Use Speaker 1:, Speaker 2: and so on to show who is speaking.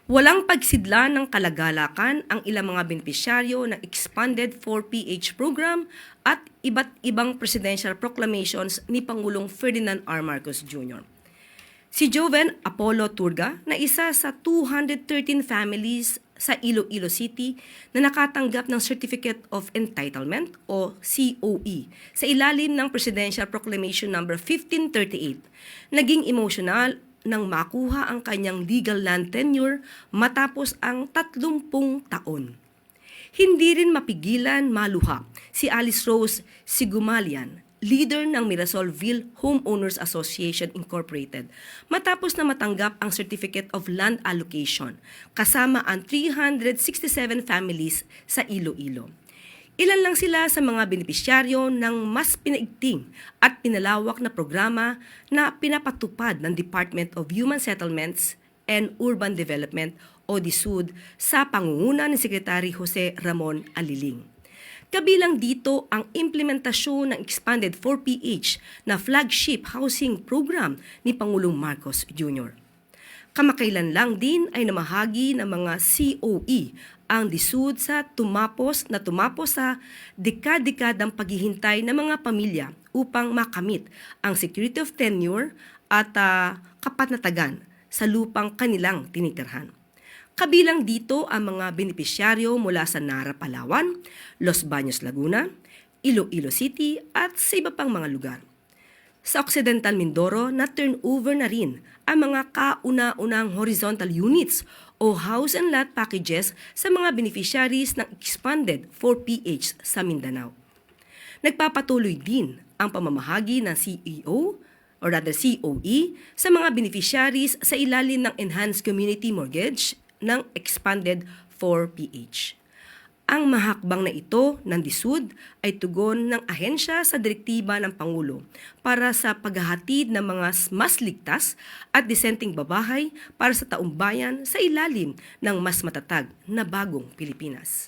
Speaker 1: Walang pagsidla ng kalagalakan ang ilang mga benepisyaryo ng Expanded 4PH program at iba't ibang presidential proclamations ni Pangulong Ferdinand R. Marcos Jr. Si Joven Apollo Turga na isa sa 213 families sa Iloilo City na nakatanggap ng Certificate of Entitlement o COE sa ilalim ng Presidential Proclamation No. 1538, naging emotional nang makuha ang kanyang legal land tenure matapos ang 30 taon. Hindi rin mapigilan maluha si Alice Rose Sigumalian, leader ng Mirasolville Homeowners Association Incorporated, matapos na matanggap ang Certificate of Land Allocation kasama ang 367 families sa Iloilo. Ilan lang sila sa mga benepisyaryo ng mas pinaigting at pinalawak na programa na pinapatupad ng Department of Human Settlements and Urban Development o DSUD sa pangunguna ni Secretary Jose Ramon Aliling. Kabilang dito ang implementasyon ng Expanded 4PH na flagship housing program ni Pangulong Marcos Jr. Kamakailan lang din ay namahagi ng mga COE ang DSUD sa tumapos sa dekadang paghihintay ng mga pamilya upang makamit ang security of tenure at kapanatagan sa lupang kanilang tinitirhan. Kabilang dito ang mga benepisyaryo mula sa Nara, Palawan, Los Baños, Laguna, Iloilo City at sa iba pang mga lugar. Sa Occidental Mindoro, na-turnover na rin ang mga kauna-unang horizontal units o house and lot packages sa mga beneficiaries ng Expanded 4PH sa Mindanao. Nagpapatuloy din ang pamamahagi ng COE sa mga beneficiaries sa ilalim ng Enhanced Community Mortgage ng Expanded 4PH. Ang mahakbang na ito ng DSUD ay tugon ng ahensya sa direktiba ng Pangulo para sa paghahatid ng mga mas ligtas at disenteng babahay para sa taumbayan sa ilalim ng mas matatag na bagong Pilipinas.